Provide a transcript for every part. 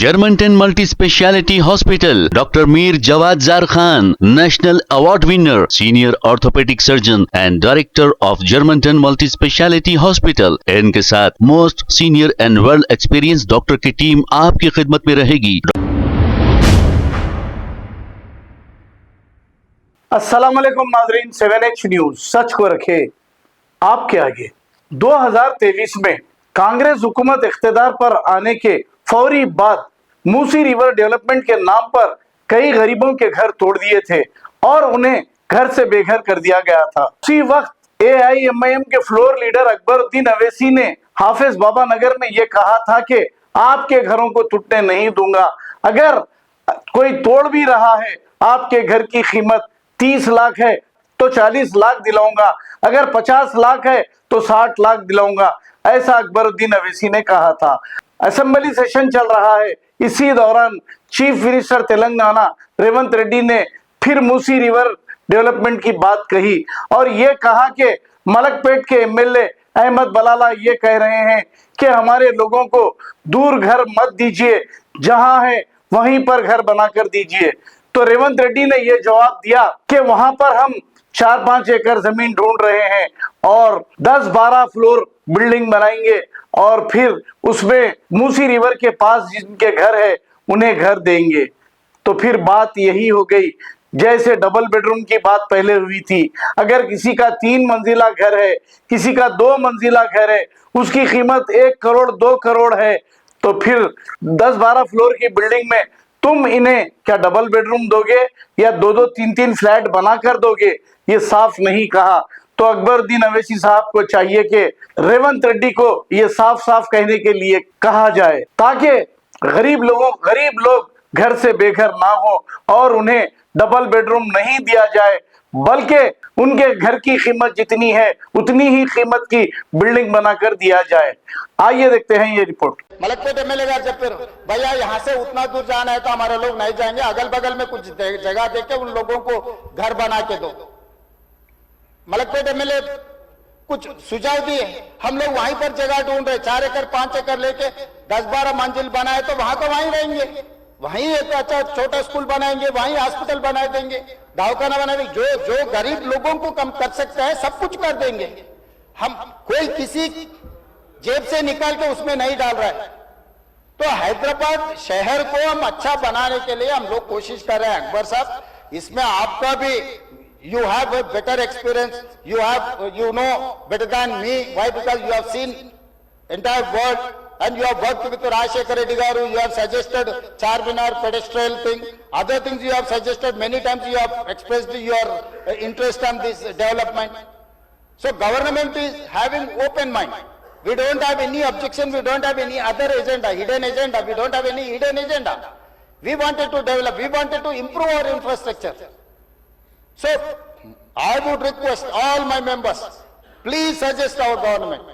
Germantown Multi Speciality Hospital, Dr. Mir Jawad Zar Khan, National Award winner, Senior Orthopedic Surgeon and Director of Germantown Multi Speciality Hospital। इनके साथ most senior and well experience doctor की team आपकी खिदमत में रहेगी। अस्सलाम वालेकुम नाज़रीन, 7H न्यूज सच को रखे आपके आगे। 2023 में कांग्रेस हुकूमत इख्तिदार पर आने के फौरी बाद मूसी रिवर डेवलपमेंट के नाम पर कई गरीबों के घर तोड़ दिए थे और उन्हें घर से बेघर कर दिया गया था। उसी वक्त AIMIM के फ्लोर लीडर अकबरुद्दीन अवैसी ने हाफिज बाबा नगर में यह कहा था कि आपके घरों को टूटने नहीं दूंगा। अगर कोई तोड़ भी रहा है, आपके घर की कीमत 30 लाख है तो 40 लाख दिलाऊंगा, अगर 50 लाख है तो 60 लाख दिलाऊंगा, ऐसा अकबरुद्दीन अवैसी ने कहा था। असेंबली सेशन चल रहा है, इसी दौरान चीफ मिनिस्टर तेलंगाना रेवंत रेड्डी ने फिर मूसी रिवर डेवलपमेंट की बात कही और ये कहा कि मलकपेट के MLA अहमद बलाला ये कह रहे हैं कि हमारे लोगों को दूर घर मत दीजिए, जहां है वहीं पर घर बनाकर दीजिए। तो रेवंत रेड्डी ने यह जवाब दिया कि वहां पर हम 4-5 एकड़ जमीन ढूंढ रहे हैं और 10-12 फ्लोर बिल्डिंग बनाएंगे और फिर उसमें मूसी रिवर के पास जिनके घर है उन्हें घर देंगे। तो फिर बात यही हो गई जैसे डबल बेडरूम की बात पहले हुई थी। अगर किसी का 3 मंजिला घर है, किसी का 2 मंजिला घर है, उसकी कीमत 1 करोड़ 2 करोड़ है, तो फिर 10-12 फ्लोर की बिल्डिंग में तुम इन्हें क्या डबल बेडरूम दोगे या 2-2 3-3 फ्लैट बनाकर दोगे? ये साफ नहीं कहा। तो अकबरुद्दीन अवैसी साहब को चाहिए कि रेवंत रेड्डी को ये साफ साफ कहने के लिए कहा जाए ताकि गरीब लोग घर से बेघर ना हो और उन्हें डबल बेडरूम नहीं दिया जाए, बल्कि उनके घर की कीमत जितनी है उतनी ही कीमत की बिल्डिंग बनाकर दिया जाए। आइए देखते हैं ये रिपोर्ट। मलकपेट MLA गाరు చెప్పారు, भैया यहाँ से उतना दूर जाना है तो हमारे लोग नहीं जाएंगे, अगल बगल में कुछ जगह देके उन लोगों को घर बना के दो। मलकपेट MLA कुछ सुझाव दिए, हम लोग वहीं पर जगह ढूंढ रहे, 4 एकड़ 5 एकड़ लेके 10-12 मंजिल बनाए तो वहां को वहीं रहेंगे, वहीं एक अच्छा छोटा स्कूल बनाएंगे, वहीं हॉस्पिटल बना देंगे, दवाखाना बना देंगे। जो गरीब लोगों को कम कर सकता है सब कुछ कर देंगे। हम कोई किसी जेब से निकाल के उसमें नहीं डाल रहा है। तो हैदराबाद शहर को हम अच्छा बनाने के लिए हम लोग कोशिश कर रहे हैं। अकबर साहब, इसमें आपका भी you have a better experience, you know better than me. Why? Because you have seen entire world and you have worked with Rajshekar Reddy garu, you have suggested Charminar pedestrian thing, other things you have suggested many times, you have expressed your interest on this development. So government is having open mind. We don't have any objection, we don't have any other agenda, hidden agenda, we don't have any hidden agenda. We wanted to develop, we wanted to improve our infrastructure. So, I would request all my members, please suggest our government.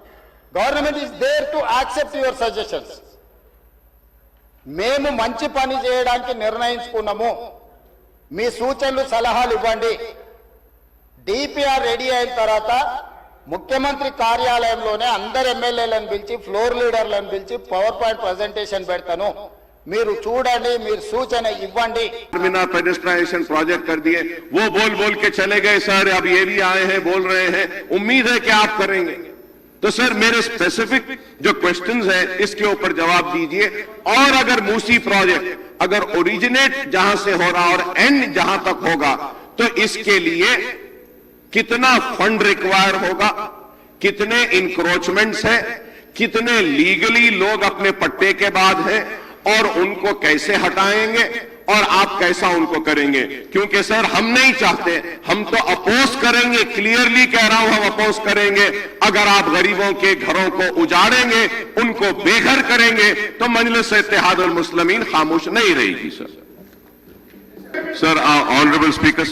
Government is there to accept your suggestions. మేము మంచి పని చేయడానికి నిర్ణయించుకున్నాము, మీ సూచనలు సలహాలు ఇవ్వండి। DPR ready అయిన తర్వాత ముఖ్యమంత్రి కార్యాలయంలోనే అందరు MLAలను పిలిచి ఫ్లోర్ లీడర్లను పిలిచి పవర్ పాయింట్ ప్రెజెంటేషన్ పెడతాను, మీరు చూడండి, మీరు सूचना इव्वंडी। टर्मिनल पेडेस्ट्राइजेशन प्रोजेक्ट कर दिए, वो बोल के चले गए सर, अब ये भी आए हैं बोल रहे हैं, उम्मीद है कि आप करेंगे। तो सर मेरे स्पेसिफिक जो क्वेश्चंस हैं इसके ऊपर जवाब दीजिए। और अगर मूसी प्रोजेक्ट अगर ओरिजिनेट जहां से हो रहा और एंड जहां तक होगा तो इसके लिए कितना फंड रिक्वायर होगा, कितने इंक्रोचमेंट्स है, कितने लीगली लोग अपने पट्टे के बाद हैं और उनको कैसे हटाएंगे और आप कैसा उनको करेंगे। क्योंकि सर हम नहीं चाहते, हम तो अपोज करेंगे, क्लियरली कह रहा हूं, हम अपोज करेंगे अगर आप गरीबों के घरों को उजाड़ेंगे, उनको बेघर करेंगे तो मजलिस इत्तेहादुल मुस्लिमीन खामोश नहीं रहेगी। सर ऑनरेबल स्पीकर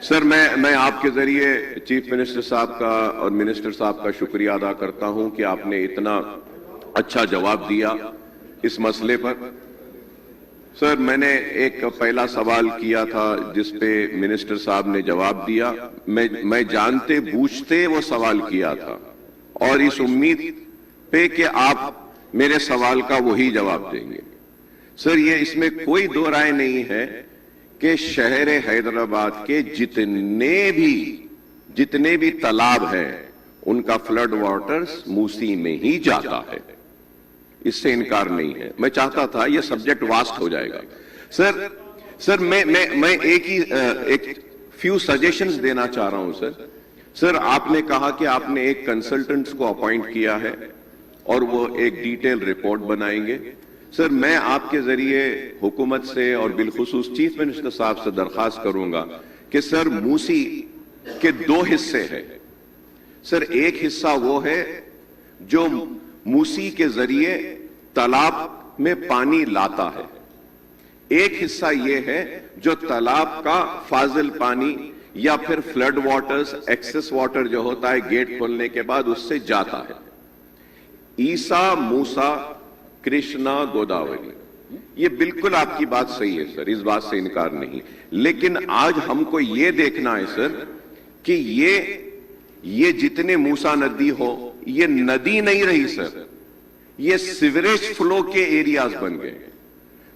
सर मैं आपके जरिए चीफ मिनिस्टर साहब का और मिनिस्टर साहब का शुक्रिया अदा करता हूं कि आपने इतना अच्छा जवाब दिया इस मसले पर। सर मैंने एक पहला सवाल किया था जिस पे मिनिस्टर साहब ने जवाब दिया, मैं जानते बूझते वो सवाल किया था और इस उम्मीद पे कि आप मेरे सवाल का वही जवाब देंगे। सर ये इसमें कोई दो राय नहीं है कि शहर हैदराबाद के जितने भी तालाब हैं उनका फ्लड वाटर्स मूसी में ही जाता है, इससे इनकार नहीं है। मैं चाहता था ये सब्जेक्ट वास्ट हो जाएगा। सर मैं एक फ्यू सजेशंस देना चाह रहा हूं सर। आपने कहा कि आपने एक कंसल्टेंट्स को अपॉइंट किया है और वो एक डिटेल रिपोर्ट बनाएंगे। सर मैं आपके जरिए हुकूमत से और बिलखुसूस चीफ मिनिस्टर साहब से दरखास्त करूंगा कि सर मूसी के दो हिस्से हैं। सर एक हिस्सा वो है जो मूसी के जरिए तालाब में पानी लाता है, एक हिस्सा ये है जो तालाब का फाजिल पानी या फिर फ्लड वाटर्स, एक्सेस वाटर जो होता है गेट खोलने के बाद उससे जाता है। ईसा, मूसा, कृष्णा, गोदावरी, ये बिल्कुल आपकी बात सही है सर, इस बात से इनकार नहीं। लेकिन आज हमको ये देखना है सर कि ये जितने मूसा नदी हो, ये नदी नहीं रही सर, ये सीवरेज फ्लो के एरियाज बन गए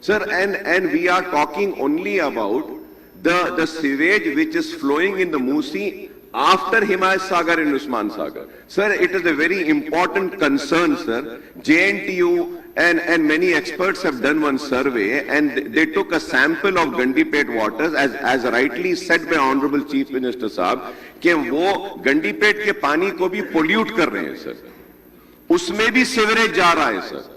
sir. And we are talking only about the sewage which is flowing in the Musi after Himayat Sagar and Usman Sagar. Sir, it is a very important concern, sir. JNTU and many experts have done one survey and they took a sample of Gandipet waters as rightly said by Honorable Chief Minister Saab कि वो गंडीपेट के पानी को भी pollute कर रहे हैं sir, उसमें भी सीवरेज जा रहा है सर,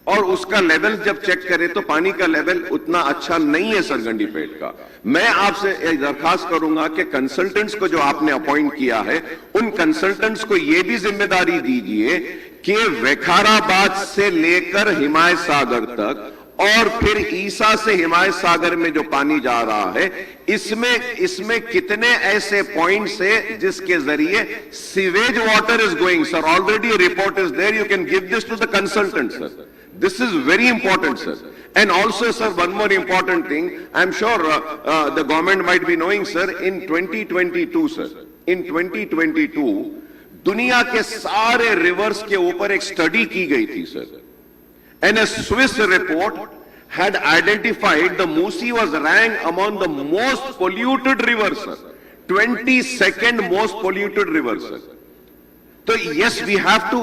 और उसका लेवल जब चेक करें तो पानी का लेवल उतना अच्छा नहीं है सर गंडीपेट का। मैं आपसे एक दरखास्त करूंगा कि कंसल्टेंट्स को जो आपने अपॉइंट किया है उन कंसल्टेंट्स को यह भी जिम्मेदारी दीजिए कि विकाराबाद से लेकर हिमायत सागर तक और फिर ईसा से हिमायत सागर में जो पानी जा रहा है इसमें कितने ऐसे पॉइंट्स है जिसके जरिए sewage water is going sir. Already report is there, you can give this to the consultant sir. This is very important, sir. And also, sir, one more important thing. I'm sure the government might be knowing, sir. In 2022, sir. In 2022, दुनिया के सारे reverse के ऊपर एक study की गई थी, sir. And a Swiss report had identified the Musi was ranked among the most polluted rivers, sir. 22nd most polluted rivers, sir. So yes, we have to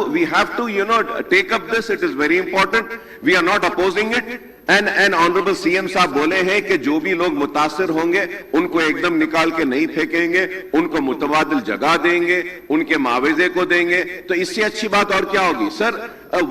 take up this. It is very important. We are not opposing it. And Honorable CM साहब बोले हैं कि जो भी लोग मुतासिर होंगे उनको एकदम निकाल के नहीं फेंकेंगे, उनको मुतबादिल जगह देंगे, उनके मुआवजे को देंगे, तो इससे अच्छी बात और क्या होगी sir.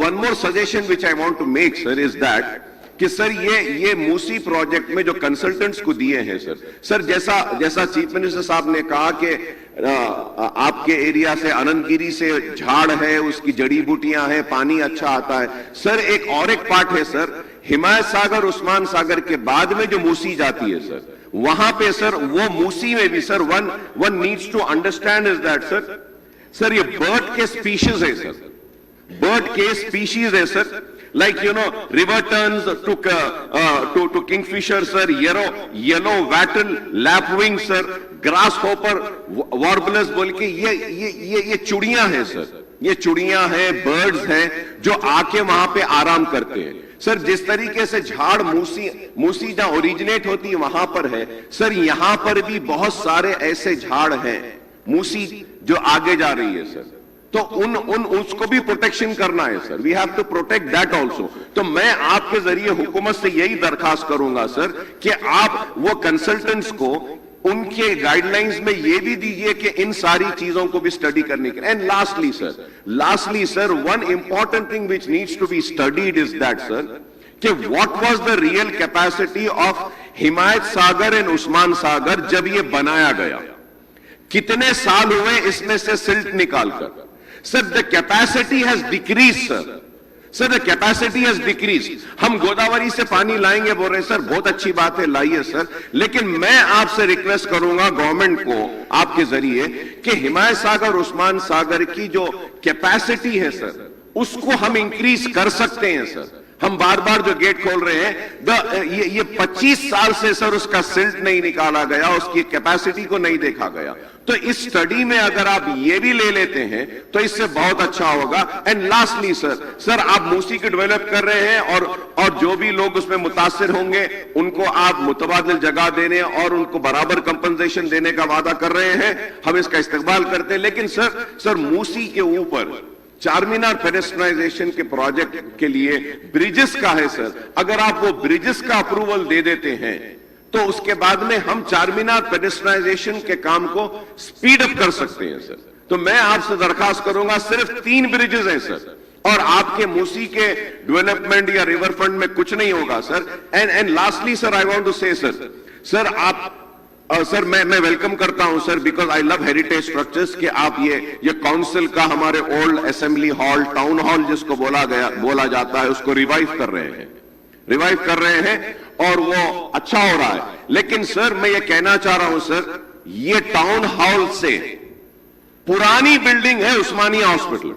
One more suggestion which I want to make sir is that कि सर ये मूसी प्रोजेक्ट में जो कंसल्टेंट्स को दिए हैं सर जैसा चीफ मिनिस्टर साहब ने कहा कि आपके एरिया से अनंतगिरी से झाड़ है, उसकी जड़ी बूटियां हैं, पानी अच्छा आता है सर। एक पार्ट है सर हिमायत सागर, उस्मान सागर के बाद में जो मूसी जाती है सर, वहां पे सर वो मूसी में भी sir one needs to understand is that sir ये बर्ड के स्पीशीज है सर, बर्ड के स्पीशीज है sir. Like river terns to kingfisher sir, yellow wattle, lapwing sir, grasshopper, warblers बोल के ये चुड़ियां हैं सर, ये चुड़ियां हैं, बर्ड्स हैं जो आके वहां पे आराम करते हैं सर। जिस तरीके से झाड़ मूसी जहां ओरिजिनेट होती है वहां पर है सर, यहां पर भी बहुत सारे ऐसे झाड़ हैं मूसी जो आगे जा रही है सर, तो उसको भी प्रोटेक्शन करना है sir. We have to protect that also. तो मैं आपके जरिए हुकूमत से यही दरखास्त करूंगा सर कि आप वो कंसल्टेंट्स को उनके गाइडलाइंस में ये भी दीजिए कि इन सारी चीजों को भी स्टडी करने के। And lastly sir one important thing which needs to be studied is that sir कि what was the real capacity of Himayat Sagar and Osman Sagar जब ये बनाया गया, कितने साल हुए इसमें से सिल्ट निकालकर। Sir, the capacity has decreased, sir. Sir, the capacity has decreased. हम गोदावरी से पानी लाएंगे बोल रहे सर, बहुत अच्छी बात है, लाइए सर। लेकिन मैं आपसे रिक्वेस्ट करूंगा गवर्नमेंट को आपके जरिए कि हिमायत सागर, उस्मान सागर की जो कैपेसिटी है सर, उसको हम इंक्रीज कर सकते हैं सर। हम बार बार जो गेट खोल रहे हैं, ये 25 साल से सर उसका सिल्ट नहीं निकाला गया, उसकी कैपेसिटी को नहीं देखा गया। तो इस स्टडी में अगर आप ये भी ले लेते हैं तो इससे बहुत अच्छा होगा। एंड लास्टली सर आप मूसी को डेवलप कर रहे हैं और जो भी लोग उसमें मुतासिर होंगे उनको आप मुतबादिल जगह देने और उनको बराबर कंपनसेशन देने का वादा कर रहे हैं। हम इसका इस्तेमाल करते हैं। लेकिन सर मूसी के ऊपर चारमीनार पेडेस्ट्रियनाइजेशन के प्रोजेक्ट के लिए ब्रिजेस का है सर, अगर आप वो ब्रिजेस का अप्रूवल दे देते हैं तो उसके बाद में हम चारमीनार पेडेस्ट्रियनाइजेशन के काम को स्पीड अप कर सकते हैं सर। तो मैं आपसे दरखास्त करूंगा, सिर्फ 3 ब्रिजेस हैं सर और आपके मूसी के डेवलपमेंट या रिवर फ्रंट में कुछ नहीं होगा sir. And lastly sir I want to say sir आप सर मैं वेलकम करता हूं sir, because I love heritage structures कि आप ये काउंसिल का हमारे old assembly hall, town hall जिसको बोला जाता है, उसको रिवाइव कर रहे हैं और वो अच्छा हो रहा है। लेकिन सर मैं ये कहना चाह रहा हूं सर, ये टाउन हॉल से पुरानी बिल्डिंग है उस्मानिया हॉस्पिटल,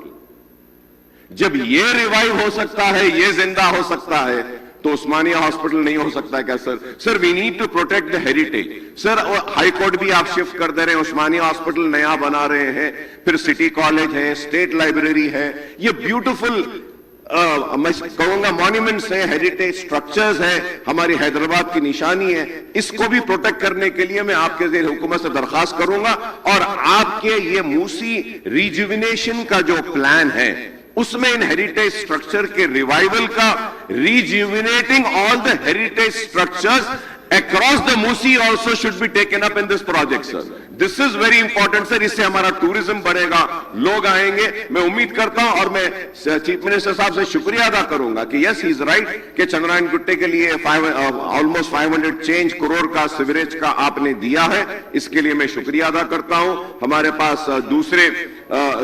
जब ये रिवाइव हो सकता है, ये जिंदा हो सकता है, तो उस्मानिया हॉस्पिटल नहीं हो सकता क्या sir? We need to protect the heritage sir. High court भी आप शिफ्ट कर दे रहे हैं, उस्मानिया हॉस्पिटल नया बना रहे हैं, फिर सिटी कॉलेज है, स्टेट लाइब्रेरी है, ये ब्यूटीफुल मैं कहूंगा मॉन्यूमेंट्स है, हेरिटेज स्ट्रक्चर्स है, हमारी हैदराबाद की निशानी है। इसको भी प्रोटेक्ट करने के लिए मैं आपके ज़ेर हुकूमत से दरखास्त करूंगा और आपके ये मूसी रिजुविनेशन का जो प्लान है उसमें इन हेरिटेज स्ट्रक्चर के रिवाइवल का, rejuvenating all the heritage structures across the Musi also should be taken up in this project sir. This is very important sir. इससे हमारा टूरिज्म बढ़ेगा, लोग आएंगे। मैं उम्मीद करता हूं और मैं चीफ मिनिस्टर साहब से शुक्रिया अदा करूंगा कि यस ही इज राइट कि चंद्रायन गुट्टे के लिए ऑलमोस्ट 500 चेंज करोड़ का सीवरेज का आपने दिया है, इसके लिए मैं शुक्रिया अदा करता हूं। हमारे पास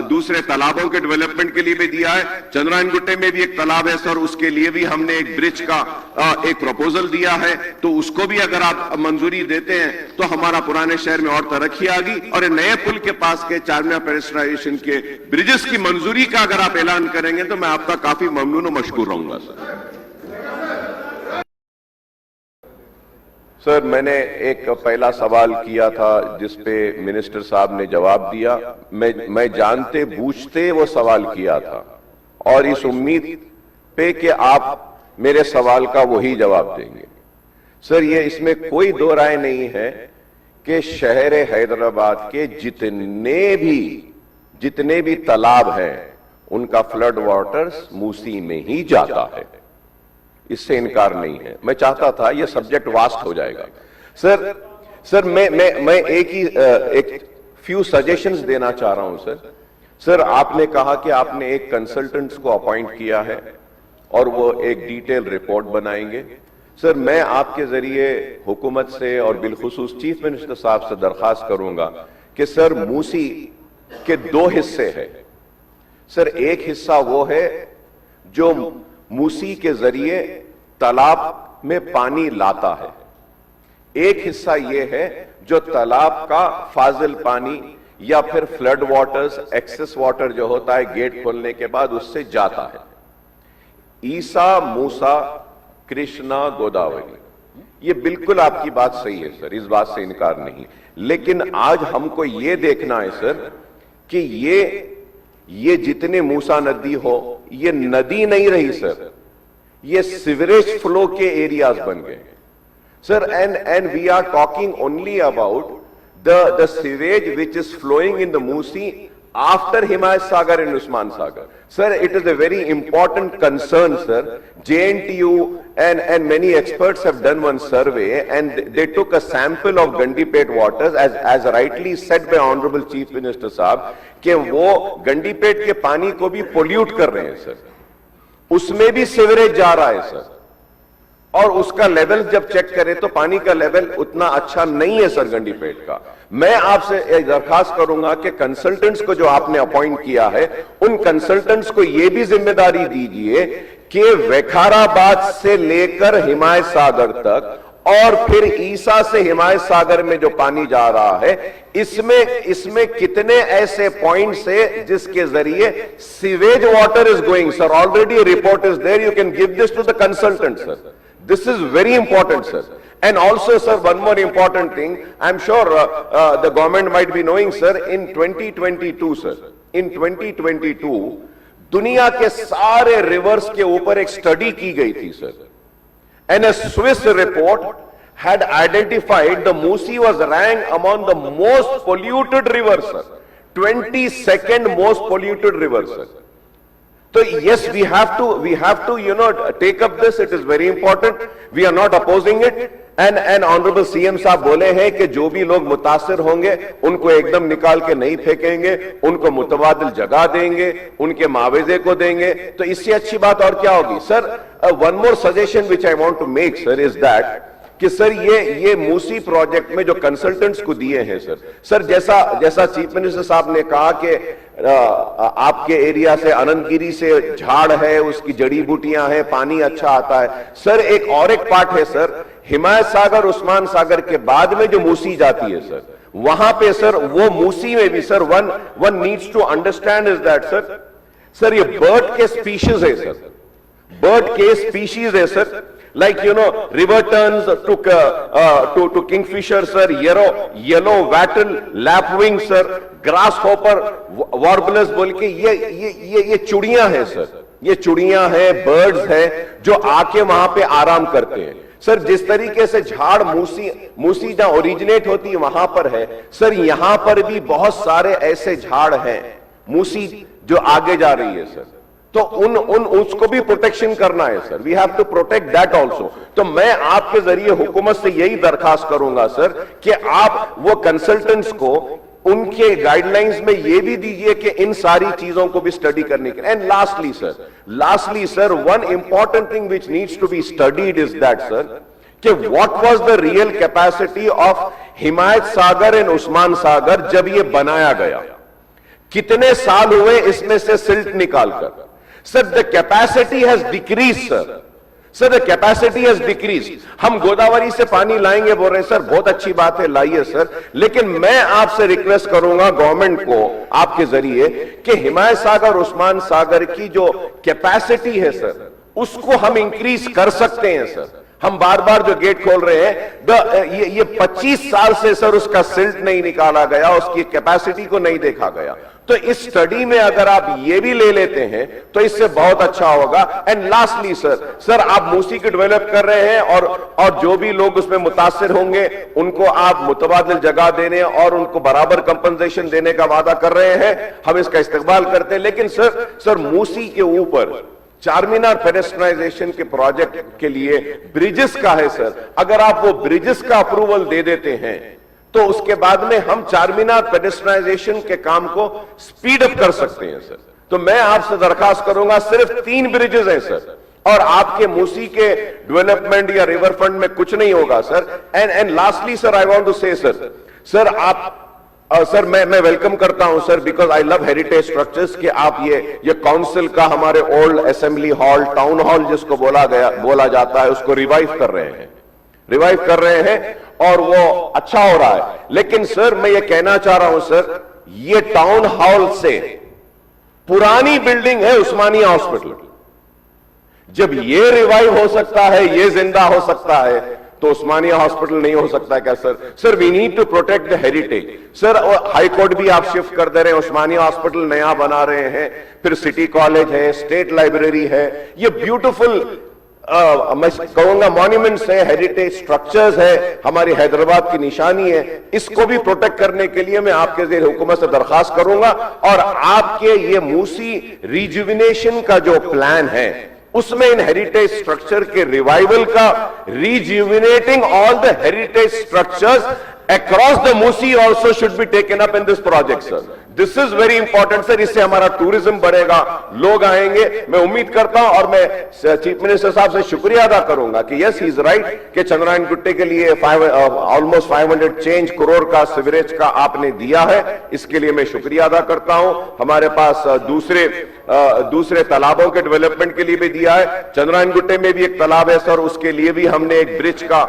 दूसरे तालाबों के डेवलपमेंट के लिए भी दिया है। चंद्रायन गुट्टे में भी एक तालाब है सर, उसके लिए भी हमने एक ब्रिज का एक प्रपोजल दिया है, तो उसको भी अगर आप मंजूरी देते हैं तो हमारा पुराने शहर में और तरक्की आ गई। और नए पुल के पास के चारमीनार पेडेस्ट्रियनाइजेशन के ब्रिजेस की मंजूरी का अगर आप ऐलान करेंगे तो मैं आपका काफी ममनून और मशकूर रहूंगा सर। मैंने एक पहला सवाल किया था जिस पे मिनिस्टर साहब ने जवाब दिया। मैं जानते बूझते वो सवाल किया था और इस उम्मीद पे कि आप मेरे सवाल का वही जवाब देंगे। सर ये इसमें कोई दो राय नहीं है कि शहर हैदराबाद के जितने भी तालाब हैं उनका फ्लड वाटर्स मूसी में ही जाता है, इससे इनकार नहीं है। मैं चाहता था यह सब्जेक्ट वास्ट हो जाएगा सर। मैं एक फ्यू सजेशंस देना चाह रहा हूं सर। आपने कहा कि आपने एक कंसल्टेंट्स को अपॉइंट किया है और वो एक डिटेल रिपोर्ट बनाएंगे। सर मैं आपके जरिए हुकूमत से और बिलखुसूस चीफ मिनिस्टर साहब से दरखास्त करूंगा कि सर मूसी के 2 हिस्से हैं सर। एक हिस्सा वो है जो मूसी के जरिए तालाब में पानी लाता है, एक हिस्सा ये है जो तालाब का फाजिल पानी या फिर फ्लड वाटर्स, एक्सेस वाटर जो होता है गेट खोलने के बाद उससे जाता है। ईसा, मूसा, कृष्णा, गोदावरी, ये बिल्कुल आपकी बात सही है सर, इस बात से इनकार नहीं। लेकिन आज हमको ये देखना है सर कि ये जितने मूसा नदी हो, ये नदी नहीं रही सर, ये सीवरेज फ्लो के एरियाज बन गए sir. And we are talking only about the sewage which is flowing in the Musi after Himayat Sagar and Usman Sagar. Sir, it is a very important concern, sir. JNTU and many experts have done one survey and they took a sample of Gandipet waters as rightly said by Honorable Chief Minister साहब कि वो गंडीपेट के पानी को भी pollute कर रहे हैं सर, उसमें भी सीवरेज जा रहा है सर। और उसका लेवल जब चेक करें तो पानी का लेवल उतना अच्छा नहीं है सर गंडीपेट का। मैं आपसे एक दरखास्त करूंगा कि कंसल्टेंट्स को जो आपने अपॉइंट किया है, उन कंसल्टेंट्स को यह भी जिम्मेदारी दीजिए कि वेखाराबाद से लेकर हिमायत सागर तक और फिर ईसा से हिमायत सागर में जो पानी जा रहा है, इसमें कितने ऐसे पॉइंट्स है जिसके जरिए sewage water is going sir. Already report is there, you can give this to the consultant sir. This is very important, sir. And also, sir, one more important thing, I'm sure the government might be knowing, sir, in 2022, sir, in 2022, दुनिया के सारे reverse के ऊपर एक study की गई थी, sir. And a Swiss report had identified the Musi was ranked among the most polluted rivers, sir. 22nd most polluted river, sir. So yes, we have to, take up this. It is very important. We are not opposing it. And Honorable CM साहब बोले हैं कि जो भी लोग मुतासिर होंगे उनको एकदम निकाल के नहीं फेंकेंगे, उनको मुतबादिल जगह देंगे, उनके मुआवजे को देंगे, तो इससे अच्छी बात और क्या होगी. Sir, one more suggestion which I want to make, sir, is that कि सर ये मूसी प्रोजेक्ट में जो कंसल्टेंट्स को दिए हैं, सर जैसा चीफ मिनिस्टर साहब ने कहा कि आपके एरिया से अनंतगिरी से झाड़ है, उसकी जड़ी बूटियां हैं, पानी अच्छा आता है. सर एक पार्ट है, सर, हिमायत सागर उस्मान सागर के बाद में जो मूसी जाती है, सर, वहां पे सर वो मूसी में भी sir one needs to understand is that, sir ये बर्ड के स्पीशीज है, सर, बर्ड के स्पीशीज है, sir. Like, river terns to kingfisher, sir, yellow wattle, lapwing, sir, grasshopper, warblers बोल के ये चुड़ियां हैं, सर, ये चुड़ियां हैं, बर्ड्स हैं जो आके वहां पे आराम करते हैं. सर जिस तरीके से झाड़ मूसी जहां ओरिजिनेट होती है वहां पर है, सर यहां पर भी बहुत सारे ऐसे झाड़ हैं मूसी जो आगे जा रही है, सर, तो उसको भी प्रोटेक्शन करना है, sir. We have to protect that also. तो मैं आपके जरिए हुकूमत से यही दरखास्त करूंगा, सर, कि आप वो कंसल्टेंट्स को उनके गाइडलाइंस में ये भी दीजिए कि इन सारी चीजों को भी स्टडी करने के. And lastly sir one important thing which needs to be studied is that, sir, कि what was the real capacity of Himayat Sagar and Osman Sagar जब ये बनाया गया. कितने साल हुए इसमें से सिल्ट निकालकर. Sir, the capacity has decreased, sir. Sir, the capacity has decreased. हम गोदावरी से पानी लाएंगे बोल रहे हैं, सर, बहुत अच्छी बात है, लाइए सर, लेकिन मैं आपसे रिक्वेस्ट करूंगा गवर्नमेंट को आपके जरिए कि हिमायत सागर उस्मान सागर की जो कैपेसिटी है, सर, उसको हम इंक्रीज कर सकते हैं, सर. हम बार बार जो गेट खोल रहे हैं, ये 25 साल से सर उसका सिल्ट नहीं निकाला गया, उसकी कैपेसिटी को नहीं देखा गया. तो इस स्टडी में अगर आप ये भी ले लेते हैं तो इससे बहुत अच्छा होगा. एंड लास्टली सर आप मूसी को डेवलप कर रहे हैं और जो भी लोग उसमें मुतासिर होंगे उनको आप मुतबादिल जगह देने और उनको बराबर कंपनसेशन देने का वादा कर रहे हैं. हम इसका इस्तेमाल करते हैं, लेकिन सर मूसी के ऊपर चारमीनार पेडेस्ट्रियनाइजेशन के प्रोजेक्ट के लिए ब्रिजेस का है, सर. अगर आप वो ब्रिजेस का अप्रूवल दे देते हैं तो उसके बाद में हम चारमीनार पेडेस्ट्रियनाइजेशन के काम को स्पीड अप कर सकते हैं, सर. तो मैं आपसे दरखास्त करूंगा, सिर्फ 3 ब्रिजेस हैं, सर, और आपके मूसी के डेवलपमेंट या रिवर फ्रंट में कुछ नहीं होगा, sir. And lastly sir I want to say, sir आप सर मैं वेलकम करता हूं, sir, because I love heritage structures, कि आप ये काउंसिल का हमारे old assembly hall, town hall जिसको बोला जाता है, उसको रिवाइव कर रहे हैं और वो अच्छा हो रहा है. लेकिन सर मैं ये कहना चाह रहा हूं, सर, ये टाउन हॉल से पुरानी बिल्डिंग है उस्मानिया हॉस्पिटल. जब ये रिवाइव हो सकता है, ये जिंदा हो सकता है, तो उस्मानिया हॉस्पिटल नहीं हो सकता क्या, sir? We need to protect the heritage, sir. High court भी आप शिफ्ट कर दे रहे हैं, उस्मानिया हॉस्पिटल नया बना रहे हैं, फिर सिटी कॉलेज है, स्टेट लाइब्रेरी है, ये ब्यूटीफुल मैं कहूंगा मॉन्यूमेंट्स है, हेरिटेज स्ट्रक्चर्स है, हमारी हैदराबाद की निशानी है. इसको भी प्रोटेक्ट करने के लिए मैं आपके ज़रिए हुकूमत से दरखास्त करूंगा, और आपके ये मूसी रिजुविनेशन का जो प्लान है उसमें इन हेरिटेज स्ट्रक्चर के रिवाइवल का, rejuvenating all the heritage structures across the Musi also should be taken up in this project, sir. This is very important, sir. इससे हमारा टूरिज्म बढ़ेगा, लोग आएंगे. मैं उम्मीद करता हूं और मैं चीफ मिनिस्टर साहब से शुक्रिया अदा करूंगा कि यस ही इज राइट कि चंद्रायन गुट्टे के लिए ऑलमोस्ट 500 चेंज करोड़ का सीवरेज का आपने दिया है. इसके लिए मैं शुक्रिया अदा करता हूं. हमारे पास दूसरे तालाबों के डेवलपमेंट के लिए भी दिया है. चंद्रायन गुट्टे में भी एक तालाब है, सर, उसके लिए भी हमने एक ब्रिज का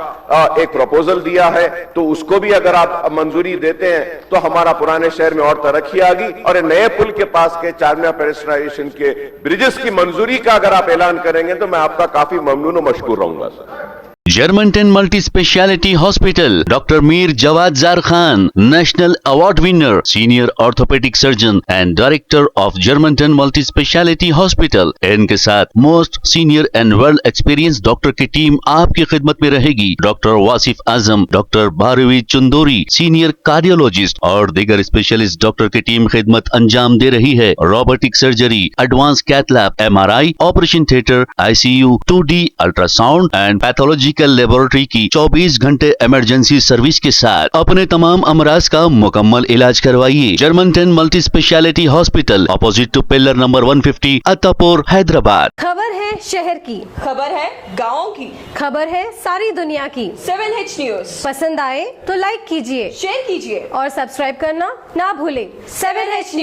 एक प्रपोजल दिया है. तो उसको भी अगर आप मंजूरी देते हैं तो हमारा पुराने शहर में और तरक्की आ गई. और नए पुल के पास के चारमीनार पेडेस्ट्रियनाइजेशन के ब्रिजेस की मंजूरी का अगर आप ऐलान करेंगे तो मैं आपका काफी ममनून और मशकूर रहूंगा, sir. Germanton multi speciality hospital, doctor Mir Jawad Zar Khan, national award winner, senior orthopaedic surgeon and director of Germanton multi speciality hospital. इनके साथ most senior and well experience doctor की टीम आपकी खिदमत में रहेगी। Doctor Wasif Azam, doctor Bharvi Chandori, senior cardiologist और दीगर स्पेशलिस्ट डॉक्टर की टीम खिदमत अंजाम दे रही है। Robotic surgery, advance cath lab, MRI, operation theatre, ICU, 2D ultrasound and pathological laboratory की 24 घंटे इमरजेंसी सर्विस के साथ अपने तमाम अमराज का मुकम्मल इलाज करवाइए। Germanten multi speciality hospital, opposite to pillar number 150, Attapur, Hyderabad. खबर है शहर की, खबर है गाँव की, खबर है सारी दुनिया की। 7H न्यूज पसंद आए तो लाइक कीजिए, शेयर कीजिए और सब्सक्राइब करना ना भूलें। 7H news.